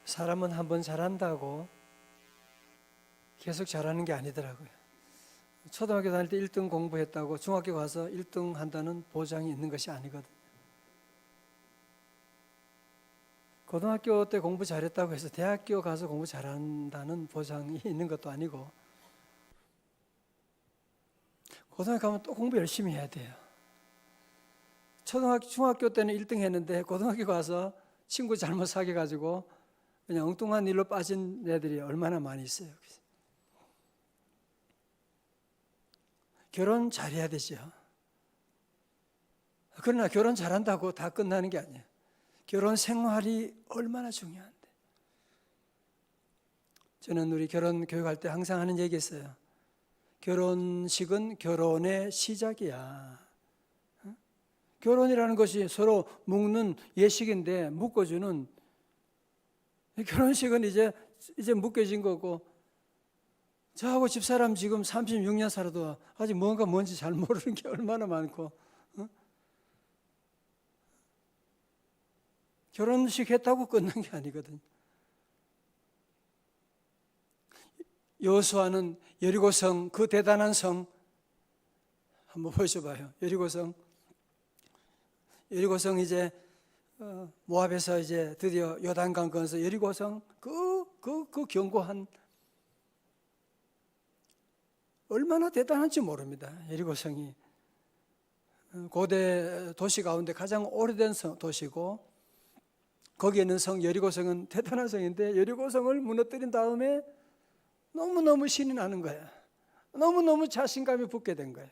사람은 한번 잘한다고 계속 잘하는 게 아니더라고요. 초등학교 다닐 때 1등 공부했다고 중학교 가서 1등 한다는 보장이 있는 것이 아니거든요. 고등학교 때 공부 잘했다고 해서 대학교 가서 공부 잘한다는 보장이 있는 것도 아니고, 고등학교 가면 또 공부 열심히 해야 돼요. 중학교 때는 1등 했는데 고등학교 가서 친구 잘못 사귀어가지고 그냥 엉뚱한 일로 빠진 애들이 얼마나 많이 있어요. 결혼 잘해야 되죠. 그러나 결혼 잘한다고 다 끝나는 게 아니에요. 결혼 생활이 얼마나 중요한데. 저는 우리 결혼 교육할 때 항상 하는 얘기 있어요. 결혼식은 결혼의 시작이야. 결혼이라는 것이 서로 묶는 예식인데, 묶어주는, 결혼식은 이제 묶여진 거고, 저하고 집사람 지금 36년 살아도 아직 뭔지 잘 모르는 게 얼마나 많고, 결혼식 했다고 끝난 게 아니거든. 여호수아는 여리고성, 그 대단한 성 한번 보셔봐요. 여리고성 이제 모압에서 이제 드디어 요단강 건너서 여리고성 그 견고한, 얼마나 대단한지 모릅니다. 여리고성이 고대 도시 가운데 가장 오래된 도시고, 거기에 있는 성 여리고성은 대단한 성인데, 여리고성을 무너뜨린 다음에 너무너무 신이 나는 거야. 너무너무 자신감이 붙게 된 거야.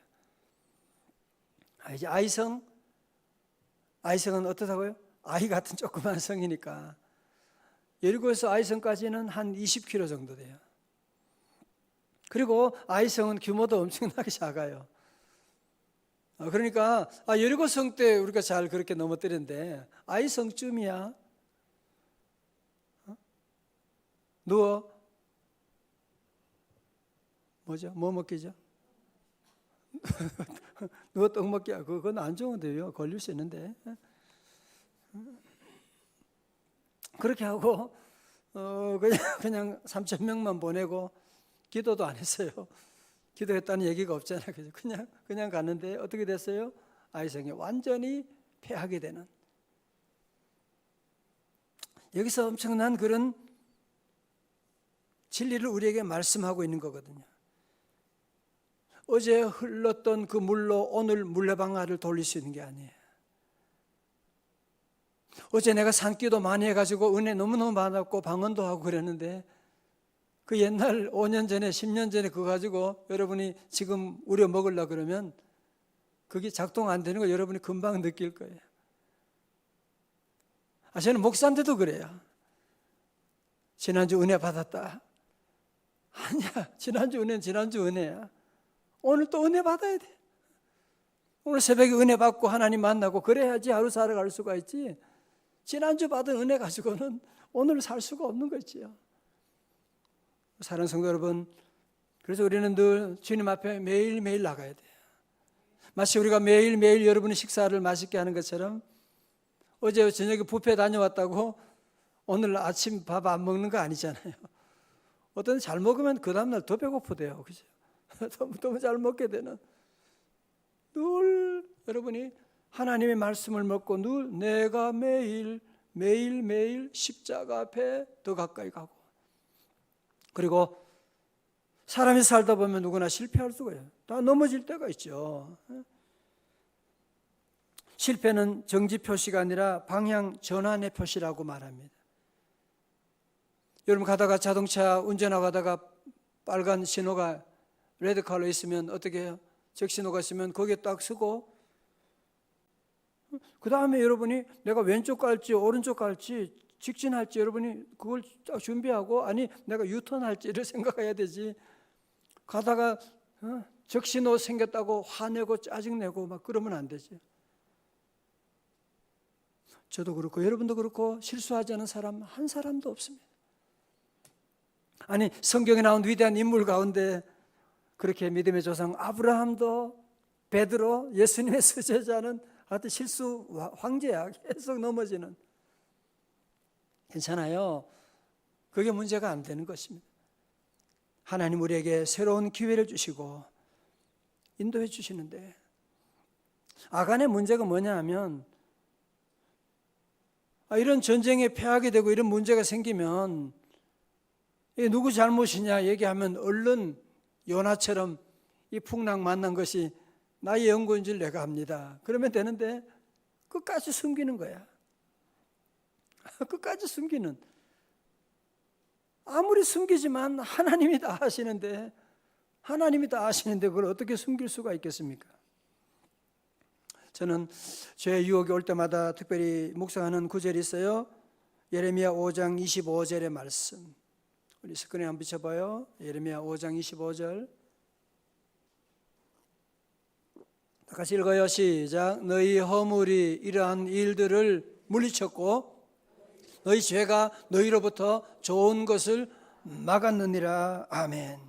이제 아이성은 어떻다고요? 아이 같은 조그만 성이니까 여리고에서 아이성까지는 한 20km 정도 돼요. 그리고 아이성은 규모도 엄청나게 작아요. 그러니까 여리고성 때 우리가 잘 그렇게 넘어뜨렸는데, 아이성쯤이야 누워 뭐 먹기죠? 누워 떡 먹기, 그건 안 좋은데요. 걸릴 수 있는데. 그렇게 하고 그냥 3,000명만 보내고 기도도 안 했어요. 기도했다는 얘기가 없잖아요. 그냥 갔는데 어떻게 됐어요? 아이성이 완전히 패하게 되는. 여기서 엄청난 그런 진리를 우리에게 말씀하고 있는 거거든요. 어제 흘렀던 그 물로 오늘 물레방아를 돌릴 수 있는 게 아니에요. 어제 내가 산기도 많이 해가지고 은혜 너무너무 받았고 방언도 하고 그랬는데, 그 옛날 5년 전에 10년 전에 그거 가지고 여러분이 지금 우려 먹으려고 그러면 그게 작동 안 되는 거 여러분이 금방 느낄 거예요. 저는 목사인데도 그래요. 지난주 은혜 받았다. 아니야, 지난주 은혜는 지난주 은혜야. 오늘 또 은혜 받아야 돼. 오늘 새벽에 은혜 받고 하나님 만나고 그래야지 하루 살아갈 수가 있지, 지난주 받은 은혜 가지고는 오늘 살 수가 없는 거지요. 사랑하는 성도 여러분, 그래서 우리는 늘 주님 앞에 매일매일 나가야 돼요. 마치 우리가 매일매일 여러분의 식사를 맛있게 하는 것처럼, 어제 저녁에 뷔페 다녀왔다고 오늘 아침 밥 안 먹는 거 아니잖아요. 어떤 잘 먹으면 그 다음날 더 배고프대요. 그죠? 너무 잘 먹게 되는. 늘 여러분이 하나님의 말씀을 먹고 늘 내가 매일 십자가 앞에 더 가까이 가고, 그리고 사람이 살다 보면 누구나 실패할 수가 있어요. 다 넘어질 때가 있죠. 실패는 정지 표시가 아니라 방향 전환의 표시라고 말합니다. 여러분 가다가 자동차 운전하고 가다가 빨간 신호가 레드 컬러 있으면 어떻게 해요? 적신호가 있으면 거기에 딱 서고, 그 다음에 여러분이 내가 왼쪽 갈지 오른쪽 갈지 직진할지 여러분이 그걸 딱 준비하고, 아니 내가 유턴할지를 생각해야 되지. 가다가 적신호 생겼다고 화내고 짜증내고 막 그러면 안 되지. 저도 그렇고 여러분도 그렇고 실수하지 않은 사람 한 사람도 없습니다. 아니 성경에 나온 위대한 인물 가운데 그렇게 믿음의 조상 아브라함도 베드로 예수님의 수제자는 하여튼 실수 황제야. 계속 넘어지는. 괜찮아요. 그게 문제가 안 되는 것입니다. 하나님 우리에게 새로운 기회를 주시고 인도해 주시는데, 아간의 문제가 뭐냐 하면, 이런 전쟁에 패하게 되고 이런 문제가 생기면 이게 누구 잘못이냐 얘기하면 얼른 요나처럼 이 풍랑 만난 것이 나의 연고인 줄 내가 압니다. 그러면 되는데 끝까지 숨기는 거야. 끝까지 숨기는. 아무리 숨기지만 하나님이 다 아시는데, 그걸 어떻게 숨길 수가 있겠습니까? 저는 제 유혹이 올 때마다 특별히 묵상하는 구절이 있어요. 예레미야 5장 25절의 말씀. 우리 스크린에 한번 비춰봐요. 예레미야 5장 25절. 다 같이 읽어요. 시작. 너희 허물이 이러한 일들을 물리쳤고 너희 죄가 너희로부터 좋은 것을 막았느니라. 아멘.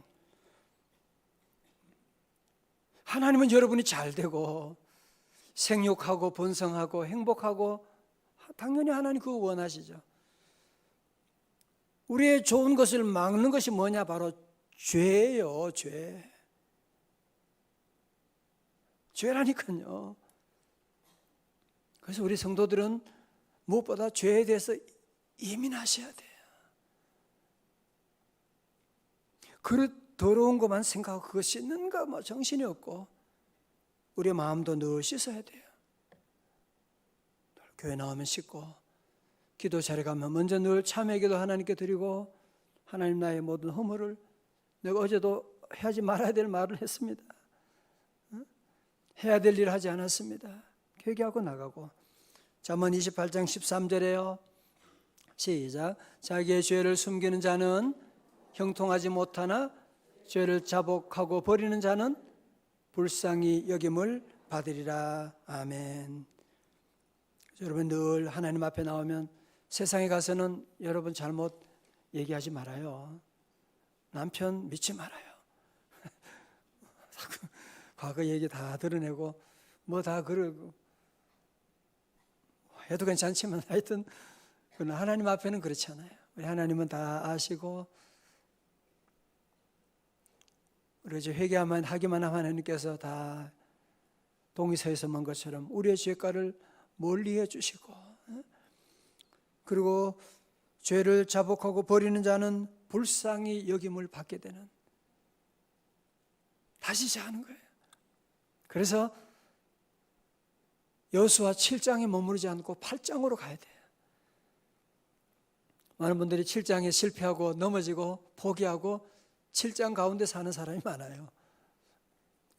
하나님은 여러분이 잘 되고 생육하고 번성하고 행복하고, 당연히 하나님 그거 원하시죠. 우리의 좋은 것을 막는 것이 뭐냐? 바로 죄예요. 죄라니까요. 그래서 우리 성도들은 무엇보다 죄에 대해서 예민하셔야 돼요. 그릇 더러운 것만 생각하고 그거 씻는가 뭐 정신이 없고, 우리의 마음도 늘 씻어야 돼요. 교회 나오면 씻고, 기도 자리에 가면 먼저 늘 참회 기도 하나님께 드리고, 하나님 나의 모든 허물을, 내가 어제도 해야지 말아야 될 말을 했습니다. 해야 될 일을 하지 않았습니다. 회개하고 나가고. 잠언 28장 13절에요. 시작. 자기의 죄를 숨기는 자는 형통하지 못하나 죄를 자복하고 버리는 자는 불쌍히 여김을 받으리라. 아멘. 여러분 늘 하나님 앞에 나오면 세상에 가서는 여러분 잘못 얘기하지 말아요. 남편 믿지 말아요. 과거 얘기 다 드러내고 뭐 다 그러고 해도 괜찮지만, 하여튼 하나님 앞에는 그렇잖아요. 우리 하나님은 다 아시고, 우리가 이제 회개하기만 하면 하나님께서 다 동의서에서 만 것처럼 우리의 죄가를 멀리해 주시고, 그리고 죄를 자복하고 버리는 자는 불쌍히 여김을 받게 되는, 다시 자는 거예요. 그래서 여호수아 7장에 머무르지 않고 8장으로 가야 돼요. 많은 분들이 7장에 실패하고 넘어지고 포기하고 7장 가운데 사는 사람이 많아요.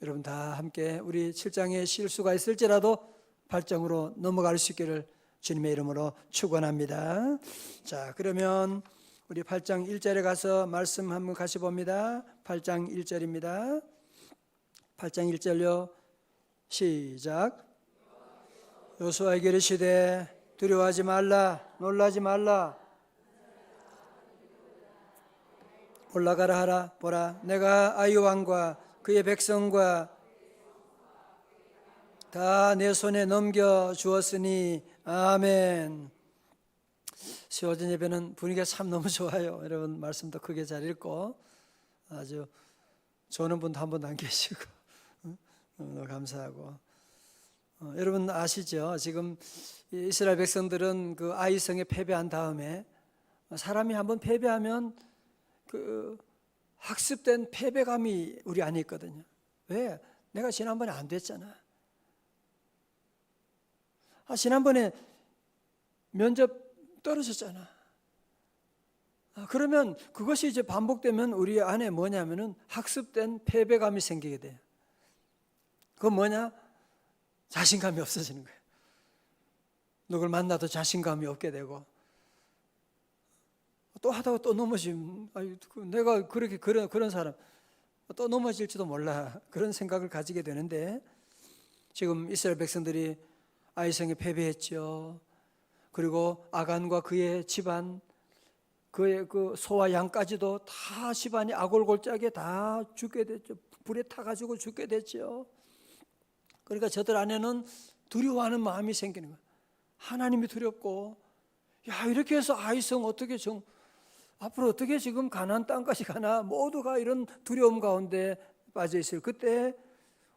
여러분 다 함께 우리 7장에 실수가 있을지라도 8장으로 넘어갈 수 있기를 주님의 이름으로 축원합니다. 자, 그러면 우리 8장 1절에 가서 말씀 한번 같이 봅니다. 8장 1절입니다. 8장 1절요. 시작. 여호수아에게 이르시되 두려워하지 말라, 놀라지 말라, 올라가라 하라. 보라, 내가 아이 왕과 그의 백성과 다 내 손에 넘겨 주었으니. 아멘. 수요일 예배는 분위기가 참 너무 좋아요. 여러분 말씀도 크게 잘 읽고 아주 좋은 분도 한 분도 안 계시고 너무 감사하고. 여러분 아시죠? 지금 이스라엘 백성들은 그 아이성에 패배한 다음에, 사람이 한번 패배하면 그 학습된 패배감이 우리 안에 있거든요. 왜? 내가 지난번에 안 됐잖아. 지난번에 면접 떨어졌잖아. 그러면 그것이 이제 반복되면 우리 안에 뭐냐면은 학습된 패배감이 생기게 돼요. 그건 뭐냐? 자신감이 없어지는 거예요. 누굴 만나도 자신감이 없게 되고, 또 하다가 또 넘어지면, 내가 그렇게 그런 사람 또 넘어질지도 몰라, 그런 생각을 가지게 되는데, 지금 이스라엘 백성들이 아이성에 패배했죠. 그리고 아간과 그의 집안, 그의 그 소와 양까지도 다 집안이 아골골짜기에 다 죽게 됐죠. 불에 타가지고 죽게 됐죠. 그러니까 저들 안에는 두려워하는 마음이 생기는 거예요. 하나님이 두렵고, 야, 이렇게 해서 아이성 어떻게 앞으로 어떻게 지금 가나안 땅까지 가나 모두가 이런 두려움 가운데 빠져 있어요. 그때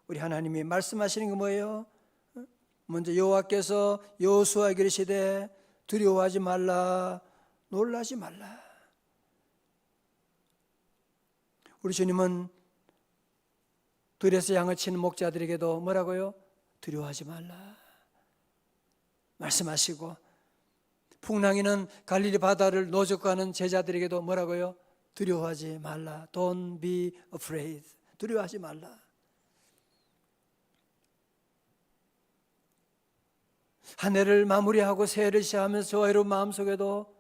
우리 하나님이 말씀하시는 게 뭐예요? 먼저 여호와께서 여호수아에게 이르시되 두려워하지 말라, 놀라지 말라. 우리 주님은 들에서 양을 치는 목자들에게도 뭐라고요? 두려워하지 말라 말씀하시고, 풍랑이는 갈릴리 바다를 노적하는 제자들에게도 뭐라고요? 두려워하지 말라. Don't be afraid. 두려워하지 말라. 한 해를 마무리하고 새해를 시작하면서 저 여러분 마음속에도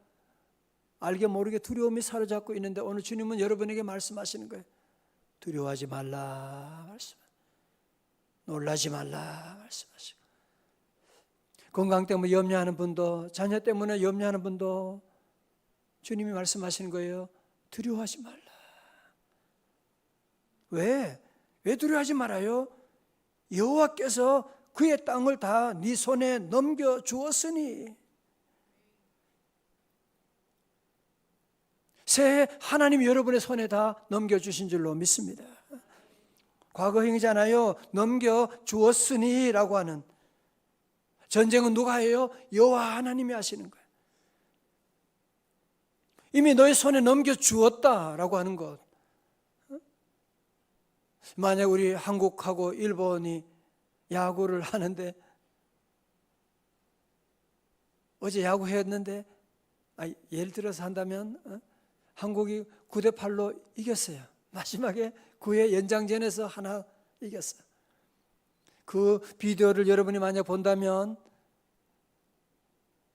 알게 모르게 두려움이 사로잡고 있는데 오늘 주님은 여러분에게 말씀하시는 거예요. 두려워하지 말라 말씀, 놀라지 말라 말씀하시고, 건강 때문에 염려하는 분도, 자녀 때문에 염려하는 분도 주님이 말씀하시는 거예요. 두려워하지 말라. 왜 두려워하지 말아요? 여호와께서 그의 땅을 다 네 손에 넘겨 주었으니. 새해 하나님이 여러분의 손에 다 넘겨주신 줄로 믿습니다. 과거형이잖아요. 넘겨주었으니 라고 하는. 전쟁은 누가 해요? 여호와 하나님이 하시는 거예요. 이미 너의 손에 넘겨주었다라고 하는 것. 만약 우리 한국하고 일본이 야구를 하는데, 어제 야구했는데 예를 들어서 한다면 한국이 9대8로 이겼어요. 마지막에 9회 연장전에서 하나 이겼어요. 그 비디오를 여러분이 만약 본다면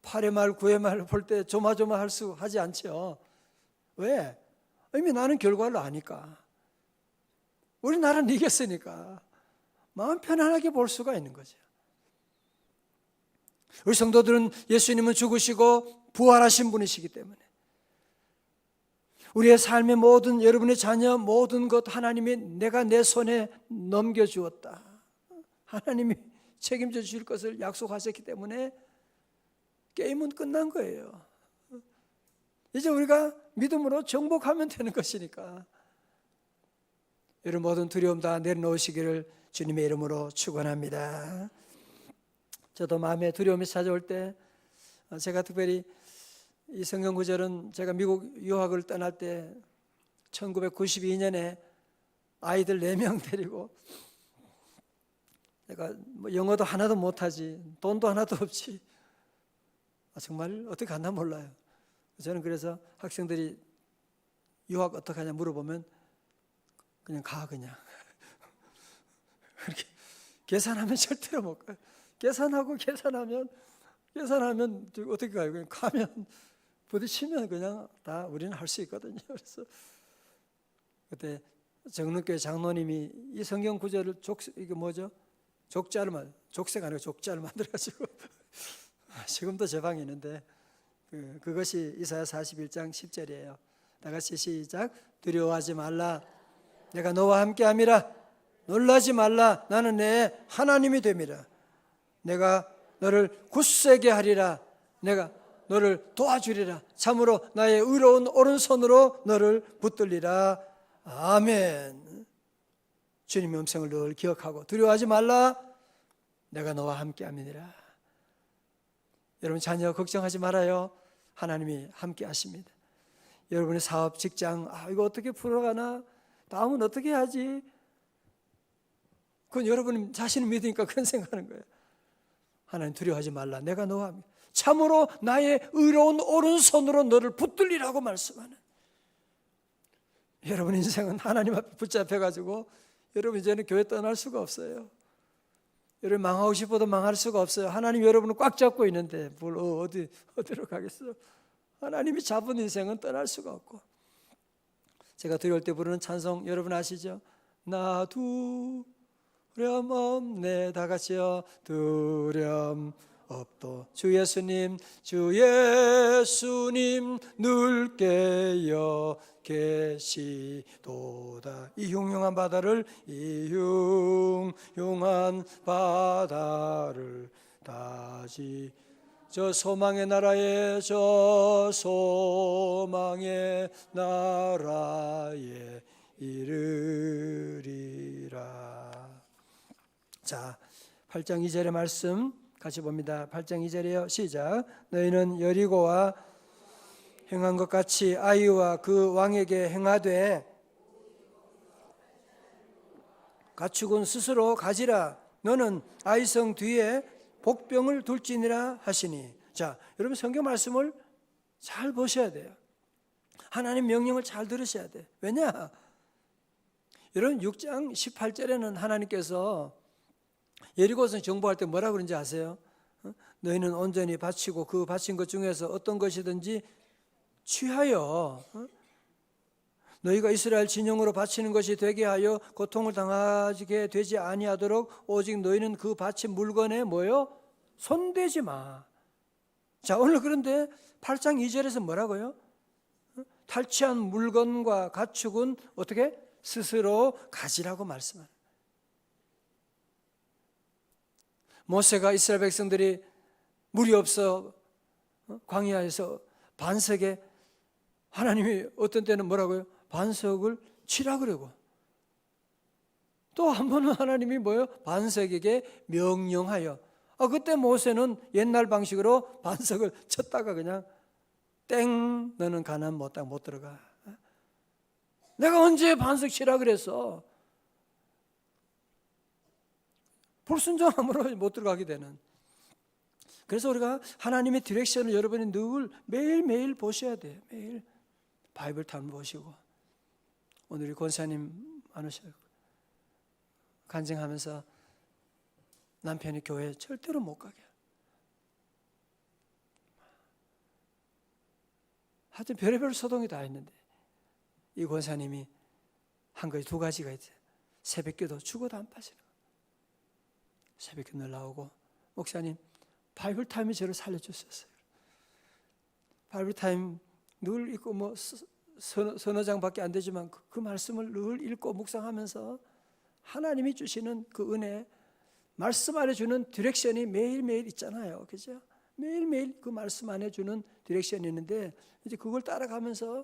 8회 말 9회 말 볼 때 조마조마 하지 않죠. 왜? 이미 나는 결과를 아니까. 우리나라는 이겼으니까 마음 편안하게 볼 수가 있는 거죠. 우리 성도들은 예수님은 죽으시고 부활하신 분이시기 때문에 우리의 삶의 모든, 여러분의 자녀 모든 것 하나님이 내가 내 손에 넘겨주었다, 하나님이 책임져 주실 것을 약속하셨기 때문에 게임은 끝난 거예요. 이제 우리가 믿음으로 정복하면 되는 것이니까 여러분 모든 두려움 다 내려놓으시기를 주님의 이름으로 축원합니다. 저도 마음에 두려움이 찾아올 때, 제가 특별히 이 성경 구절은 제가 미국 유학을 떠날 때 1992년에 아이들 4명 데리고, 내가 뭐 영어도 하나도 못하지, 돈도 하나도 없지, 정말 어떻게 갔나 몰라요. 저는 그래서 학생들이 유학 어떻게 하냐 물어보면 그냥 가, 그냥 그렇게 계산하면 절대로 못 가요. 계산하면 어떻게 가요? 그냥 가면 부딪히면 그냥 다 우리는 할 수 있거든요. 그래서 그때 정릉교회 장로님이 이 성경 구절을 이게 뭐죠? 족쇄가 아니고 족자를 만들어가지고 지금도 제 방에 있는데 그것이 이사야 41장 10절이에요. 다 같이 시작. 두려워하지 말라. 내가 너와 함께함이라. 놀라지 말라. 나는 내 하나님이 됨이라. 내가 너를 굳세게 하리라. 내가 너를 도와주리라. 참으로 나의 의로운 오른손으로 너를 붙들리라. 아멘. 주님의 음성을 늘 기억하고 두려워하지 말라. 내가 너와 함께함이니라. 여러분 자녀 걱정하지 말아요. 하나님이 함께 하십니다. 여러분의 사업, 직장, 이거 어떻게 풀어가나? 다음은 어떻게 해야지? 그건 여러분 자신을 믿으니까 그런 생각하는 거예요. 하나님 두려워하지 말라. 내가 너와 함께. 참으로 나의 의로운 오른손으로 너를 붙들리라고 말씀하는. 여러분 인생은 하나님 앞에 붙잡혀가지고 여러분 이제는 교회 떠날 수가 없어요. 여러분 망하고 싶어도 망할 수가 없어요. 하나님 여러분을 꽉 잡고 있는데 뭘 어디로 가겠어요? 하나님이 잡은 인생은 떠날 수가 없고. 제가 두려울 때 부르는 찬송 여러분 아시죠? 나 두려움 없네. 다 같이요. 두려움 없도 주 예수님 늘 깨어 계시도다. 이 흉흉한 바다를 다시 저 소망의 나라에 저 소망의 나라에 이르리라. 자, 8장 2절의 말씀 같이 봅니다. 8장 2절이에요. 시작. 너희는 여리고와 행한 것 같이 아이와 그 왕에게 행하되 가축은 스스로 가지라. 너는 아이성 뒤에 복병을 둘지니라 하시니. 자, 여러분 성경 말씀을 잘 보셔야 돼요. 하나님 명령을 잘 들으셔야 돼. 왜냐? 여러분 6장 18절에는 하나님께서 여리고성 정복할 때 뭐라고 그런지 아세요? 너희는 온전히 바치고 그 바친 것 중에서 어떤 것이든지 취하여 너희가 이스라엘 진영으로 바치는 것이 되게 하여 고통을 당하게 되지 아니하도록 오직 너희는 그 바친 물건에 뭐요? 손대지 마. 자, 오늘 그런데 8장 2절에서 뭐라고요? 탈취한 물건과 가축은 어떻게? 스스로 가지라고 말씀하는. 모세가 이스라엘 백성들이 물이 없어 광야에서 반석에 하나님이 어떤 때는 뭐라고요? 반석을 치라 그러고 또 한 번은 하나님이 뭐예요? 반석에게 명령하여. 그때 모세는 옛날 방식으로 반석을 쳤다가 그냥 땡, 너는 가나안 땅 못 들어가. 내가 언제 반석 치라 그랬어? 불순종함으로 못 들어가게 되는. 그래서 우리가 하나님의 디렉션을 여러분이 늘 매일매일 보셔야 돼요. 매일 바이블 타임 보시고. 오늘 우리 권사님 안 오셔요. 간증하면서 남편이 교회 절대로 못 가게. 하여튼 별의별 소동이 다 있는데 이 권사님이 한 것이 두 가지가 있어요. 새벽기도 죽어도 안 빠지는 거. 새벽기도 늘 나오고 목사님 바이블 타임이 저를 살려주셨어요. 바이블 타임 늘 읽고 뭐 서너 장밖에 안 되지만 그 말씀을 늘 읽고 묵상하면서 하나님이 주시는 그 은혜, 말씀 안에 주는 디렉션이 매일매일 있잖아요. 그죠? 매일매일 그 말씀 안에 주는 디렉션이 있는데 이제 그걸 따라가면서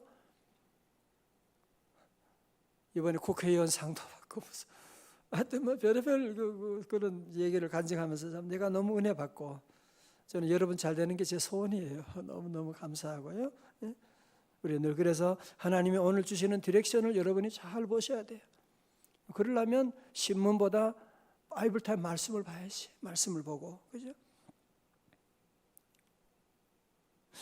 이번에 국회의원 상도 받고 하여튼 뭐 별의별 그런 얘기를 간증하면서 참 내가 너무 은혜 받고 저는 여러분 잘 되는 게 제 소원이에요. 너무너무 감사하고요. 우리 늘 그래서 하나님이 오늘 주시는 디렉션을 여러분이 잘 보셔야 돼요. 그러려면 신문보다 바이블 타임 말씀을 봐야지. 말씀을 보고. 그죠?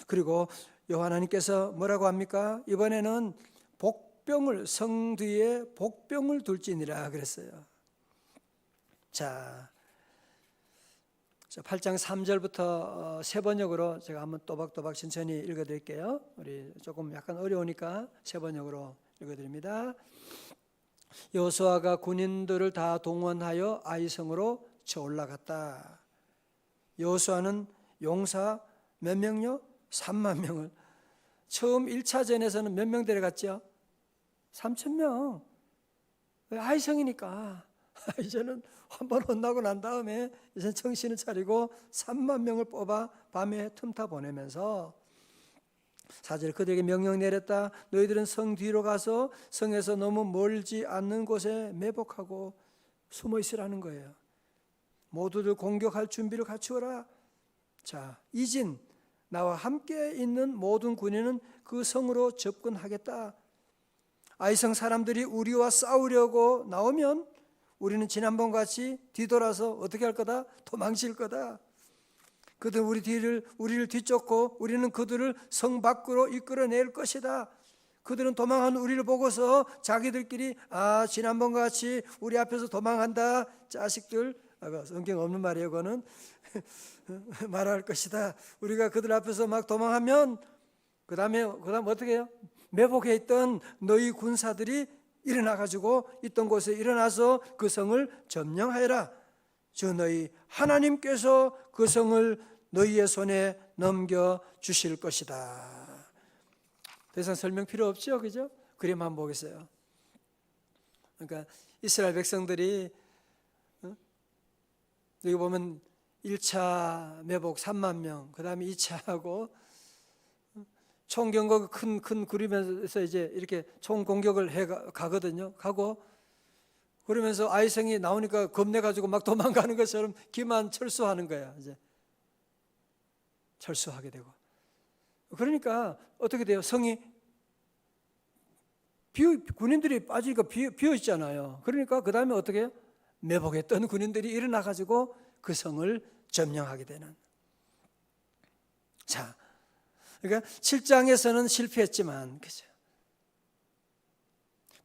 그리고 요한하나님께서 뭐라고 합니까? 이번에는 복병을 성 뒤에 복병을 둘지니라 그랬어요. 자 8장 3절부터 세 번역으로 제가 한번 또박또박 천천히 읽어드릴게요. 우리 조금 약간 어려우니까 세 번역으로 읽어드립니다. 여호수아가 군인들을 다 동원하여 아이성으로 쳐 올라갔다. 여호수아는 용사 몇 명요? 3만 명을. 처음 1차전에서는 몇 명 데려갔죠? 3,000명. 아이성이니까. 이제는 한 번 혼나고 난 다음에 이제 정신을 차리고 3만 명을 뽑아 밤에 틈타 보내면서 4절 그들에게 명령 내렸다. 너희들은 성 뒤로 가서 성에서 너무 멀지 않는 곳에 매복하고 숨어 있으라는 거예요. 모두들 공격할 준비를 갖추어라. 자, 이진 나와 함께 있는 모든 군인은 그 성으로 접근하겠다. 아이성 사람들이 우리와 싸우려고 나오면 우리는 지난번 같이 뒤돌아서 어떻게 할 거다? 도망칠 거다. 그들은 우리를 뒤쫓고 우리는 그들을 성 밖으로 이끌어낼 것이다. 그들은 도망한 우리를 보고서 자기들끼리 지난번 같이 우리 앞에서 도망한다. 자식들, 성경 없는 말이에요. 그거는 말할 것이다. 우리가 그들 앞에서 막 도망하면 그 다음 어떻게 해요? 매복해 있던 너희 군사들이 일어나가지고 있던 곳에 일어나서 그 성을 점령하여라. 저 너희 하나님께서 그 성을 너희의 손에 넘겨주실 것이다. 더 이상 설명 필요 없죠? 그죠? 그림 한번 보겠어요. 그러니까 이스라엘 백성들이 여기 보면 1차 매복 3만 명, 그 다음에 2차하고 총경고 큰 그림에서 이제 이렇게 총 공격을 해 가거든요. 가고 그러면서 아이성이 나오니까 겁내가지고 막 도망가는 것처럼 기만 철수하는 거야. 이제 철수하게 되고. 그러니까 어떻게 돼요? 성이 군인들이 빠지니까 비어 있잖아요. 그러니까 그 다음에 어떻게 해요? 매복했던 군인들이 일어나가지고 그 성을 점령하게 되는. 자, 그러니까 7장에서는 실패했지만, 그죠?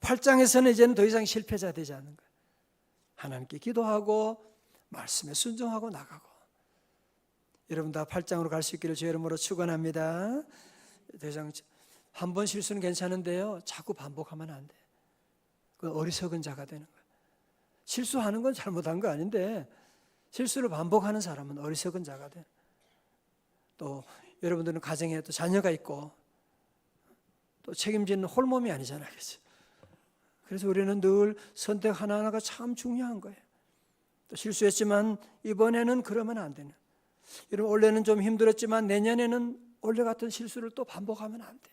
8장에서는 이제는 더 이상 실패자 되지 않는 거예요. 하나님께 기도하고 말씀에 순종하고 나가고. 여러분 다 8장으로 갈 수 있기를 주의 이름으로 축원합니다. 더 이상 한 번 실수는 괜찮은데요, 자꾸 반복하면 안 돼. 그 어리석은 자가 되는 거예요. 실수하는 건 잘못한 거 아닌데 실수를 반복하는 사람은 어리석은 자가 돼. 또 여러분들은 가정에 또 자녀가 있고 또 책임지는 홀몸이 아니잖아요. 그렇죠? 그래서 우리는 늘 선택 하나하나가 참 중요한 거예요. 또 실수했지만 이번에는 그러면 안 되는. 여러분 올해는 좀 힘들었지만 내년에는 올해 같은 실수를 또 반복하면 안 돼.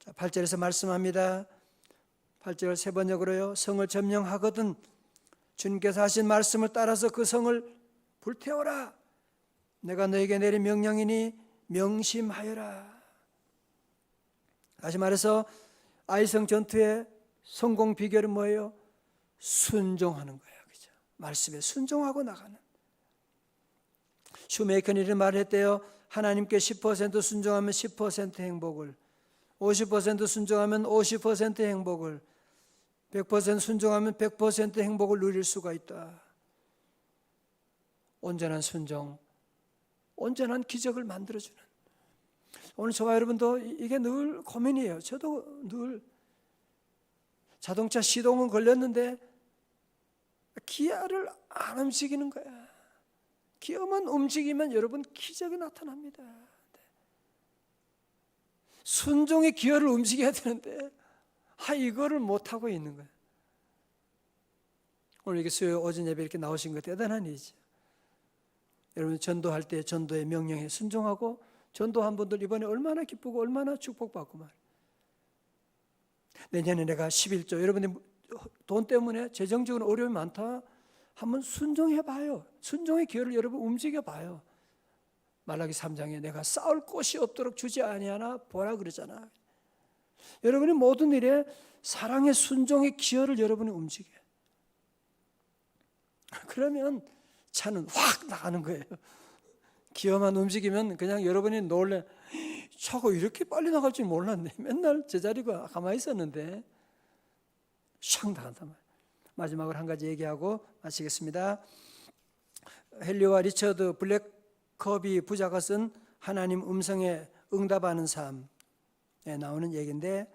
자, 8절에서 말씀합니다. 8절 세 번역으로요. 성을 점령하거든 주님께서 하신 말씀을 따라서 그 성을 불태워라. 내가 너에게 내린 명령이니 명심하여라. 다시 말해서 아이성 전투의 성공 비결은 뭐예요? 순종하는 거예요. 그죠? 말씀에 순종하고 나가는. 슈메이커는 이런 말을 했대요. 하나님께 10% 순종하면 10% 행복을, 50% 순종하면 50% 행복을, 100% 순종하면 100% 행복을 누릴 수가 있다. 온전한 순종, 온전한 기적을 만들어주는. 오늘 저와 여러분도 이게 늘 고민이에요. 저도 늘 자동차 시동은 걸렸는데 기아를 안 움직이는 거야. 기어만 움직이면 여러분 기적이 나타납니다. 순종의 기어를 움직여야 되는데 이거를 못하고 있는 거예요. 오늘 이렇게 수요 오전 예배 이렇게 나오신 거 대단한 일이죠. 여러분 전도할 때 전도의 명령에 순종하고 전도한 분들 이번에 얼마나 기쁘고 얼마나 축복받고 말이에요. 내년에 내가 11조, 여러분들 돈 때문에 재정적으로 어려움이 많다? 한번 순종해 봐요. 순종의 기회를 여러분 움직여 봐요. 말라기 3장에 내가 싸울 곳이 없도록 주지 아니하나 보라 그러잖아. 여러분의 모든 일에 사랑의 순종의 기회를 여러분이 움직여. 그러면 차는 확 나가는 거예요. 기어만 움직이면 그냥 여러분이 놀래. 차가 이렇게 빨리 나갈 줄 몰랐네. 맨날 제자리가 가만히 있었는데 샥 나간단 말이에요. 마지막으로 한 가지 얘기하고 마치겠습니다. 헨리와 리처드 블랙컵이 부자가 쓴 하나님 음성에 응답하는 삶에 나오는 얘기인데,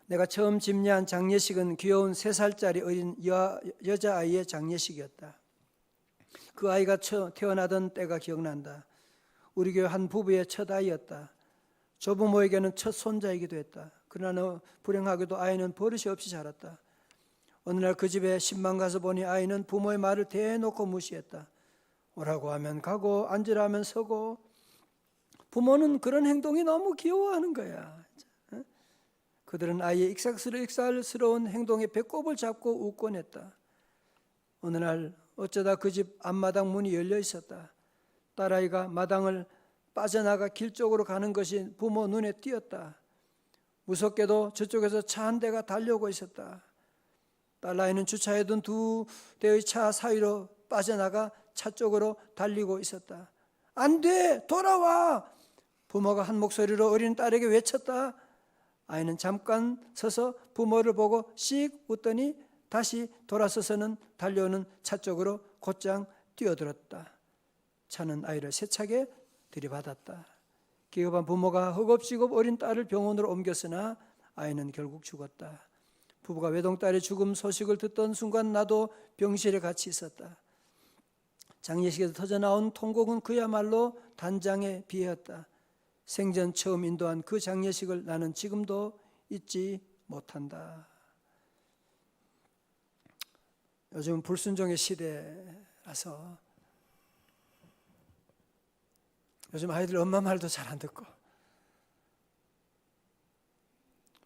내가 처음 집례한 장례식은 귀여운 3살짜리 어린 여자아이의 장례식이었다. 그 아이가 태어나던 때가 기억난다. 우리 교회 한 부부의 첫 아이였다. 조부모에게는 첫 손자이기도 했다. 그러나 불행하게도 아이는 버릇이 없이 자랐다. 어느 날 그 집에 신방 가서 보니 아이는 부모의 말을 대놓고 무시했다. 오라고 하면 가고 앉으라 하면 서고, 부모는 그런 행동이 너무 귀여워하는 거야. 그들은 아이의 익살스러운 행동에 배꼽을 잡고 웃곤 했다. 어느 날 어쩌다 그 집 앞마당 문이 열려 있었다. 딸아이가 마당을 빠져나가 길 쪽으로 가는 것이 부모 눈에 띄었다. 무섭게도 저쪽에서 차 한 대가 달려오고 있었다. 딸아이는 주차해 둔 2대의 차 사이로 빠져나가 차 쪽으로 달리고 있었다. 안 돼! 돌아와! 부모가 한 목소리로 어린 딸에게 외쳤다. 아이는 잠깐 서서 부모를 보고 씩 웃더니 다시 돌아서서는 달려오는 차 쪽으로 곧장 뛰어들었다. 차는 아이를 세차게 들이받았다. 기겁한 부모가 허겁지겁 어린 딸을 병원으로 옮겼으나 아이는 결국 죽었다. 부부가 외동딸의 죽음 소식을 듣던 순간 나도 병실에 같이 있었다. 장례식에서 터져나온 통곡은 그야말로 단장에 비했다. 생전 처음 인도한 그 장례식을 나는 지금도 잊지 못한다. 요즘 불순종의 시대라서 요즘 아이들 엄마 말도 잘 안 듣고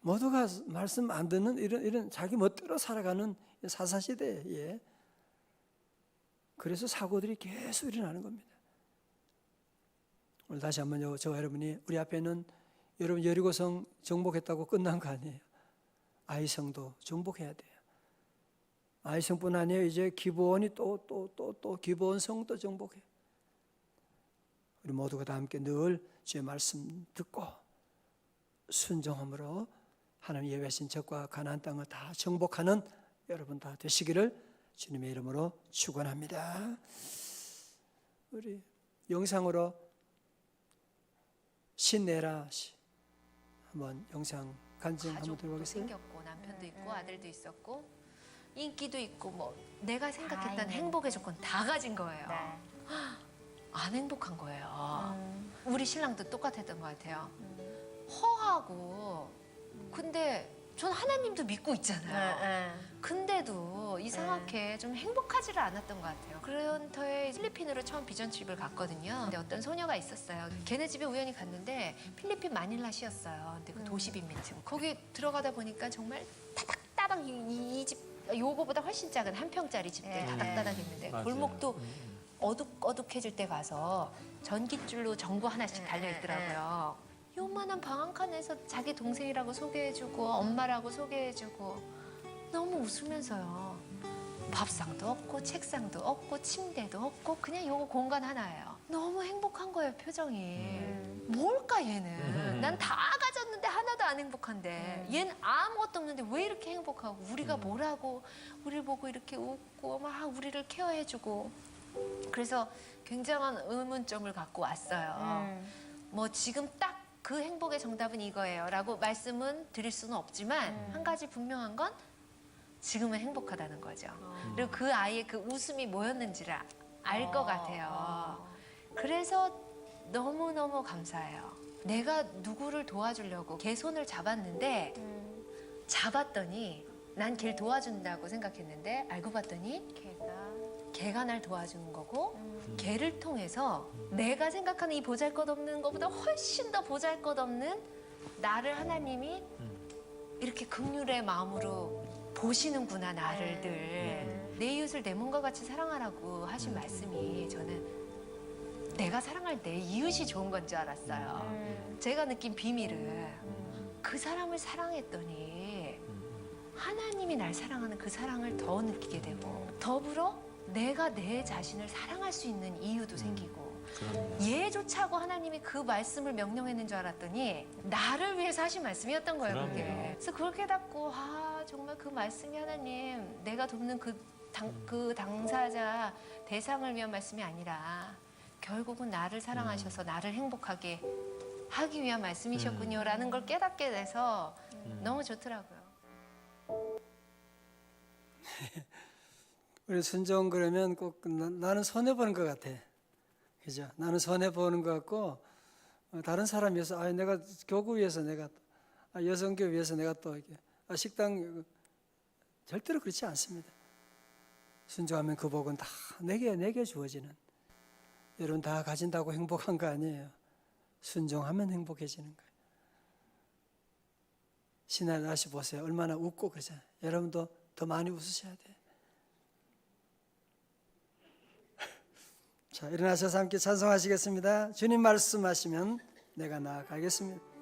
모두가 말씀 안 듣는 이런 자기 멋대로 살아가는 사사시대에 그래서 사고들이 계속 일어나는 겁니다. 오늘 다시 한번 저와 여러분이 우리 앞에는 여러분 여리고성 정복했다고 끝난 거 아니에요. 아이성도 정복해야 돼요. 아이성뿐 아니에요. 이제 기브온이 또 기브온성도 정복해요. 우리 모두가 다 함께 늘 주의 말씀 듣고 순종함으로 하나님 예배하신 적과 가나안 땅을 다 정복하는 여러분 다 되시기를 주님의 이름으로 축원합니다. 우리 영상으로 신내라 한번 영상 간증 한번 들어보겠어요. 생겼고 남편도 있고 아들도 있었고 인기도 있고 뭐 내가 생각했던 행복의 조건 다 가진 거예요. 네. 안 행복한 거예요. 우리 신랑도 똑같았던 것 같아요. 허하고 근데 전 하나님도 믿고 있잖아요. 근데도 이상하게 좀 행복하지를 않았던 것 같아요. 그런 터에 필리핀으로 처음 비전트립을 갔거든요. 근데 어떤 소녀가 있었어요. 걔네 집에 우연히 갔는데 필리핀 마닐라시였어요. 근데 그 도시빈 밑에 거기 들어가다 보니까 정말 따닥따닥 이 집 요거보다 훨씬 작은 한 평짜리 집들 따닥따닥 있는데 골목도 어둑어둑해질 때 가서 전깃줄로 전구 하나씩 달려 있더라고요. 요만한 방 한 칸에서 자기 동생이라고 소개해주고 엄마라고 소개해주고 너무 웃으면서요. 밥상도 없고 책상도 없고 침대도 없고 그냥 요거 공간 하나예요. 너무 행복한 거예요, 표정이. 뭘까 얘는. 난 다 가졌는데 하나도 안 행복한데 얘는 아무것도 없는데 왜 이렇게 행복하고 우리가 뭐라고 우리를 보고 이렇게 웃고 막 우리를 케어해주고 그래서 굉장한 의문점을 갖고 왔어요. 뭐 지금 딱 그 행복의 정답은 이거예요 라고 말씀은 드릴 수는 없지만 한 가지 분명한 건 지금은 행복하다는 거죠. 그리고 그 아이의 그 웃음이 뭐였는지를 알 것 같아요. 그래서 너무너무 감사해요. 내가 누구를 도와주려고 개손을 잡았는데 잡았더니 난 걔를 도와준다고 생각했는데 알고 봤더니 걔가 날 도와주는 거고 걔를 통해서 내가 생각하는 이 보잘것없는 것보다 훨씬 더 보잘것없는 나를 하나님이 이렇게 긍휼의 마음으로 보시는구나 나를 늘. 내 이웃을 내 몸과 같이 사랑하라고 하신 말씀이 저는 내가 사랑할 때 이웃이 좋은 건 줄 알았어요. 제가 느낀 비밀은 그 사람을 사랑했더니 하나님이 날 사랑하는 그 사랑을 더 느끼게 되고 더불어 내가 내 자신을 사랑할 수 있는 이유도 생기고 얘조차고 하나님이 그 말씀을 명령했는 줄 알았더니 나를 위해서 하신 말씀이었던 거예요. 그게. 그래서 그걸 깨닫고 정말 그 말씀이 하나님 내가 돕는 그 당사자 대상을 위한 말씀이 아니라 결국은 나를 사랑하셔서 나를 행복하게 하기 위한 말씀이셨군요 라는 걸 깨닫게 돼서 너무 좋더라고요. 우리 순종 그러면 꼭 나는 손해보는 것 같아. 그죠? 나는 손해보는 것 같고 다른 사람 위해서 내가 교구 위해서 내가 여성교 위해서 내가 또 이렇게 식당 절대로 그렇지 않습니다. 순종하면 그 복은 다 내게 주어지는 여러분 다 가진다고 행복한 거 아니에요. 순종하면 행복해지는 거예요. 신의 날씨 보세요. 얼마나 웃고 그러잖아요. 여러분도 더 많이 웃으셔야 돼요. 자, 일어나셔서 함께 찬송하시겠습니다. 주님 말씀하시면 내가 나아가겠습니다.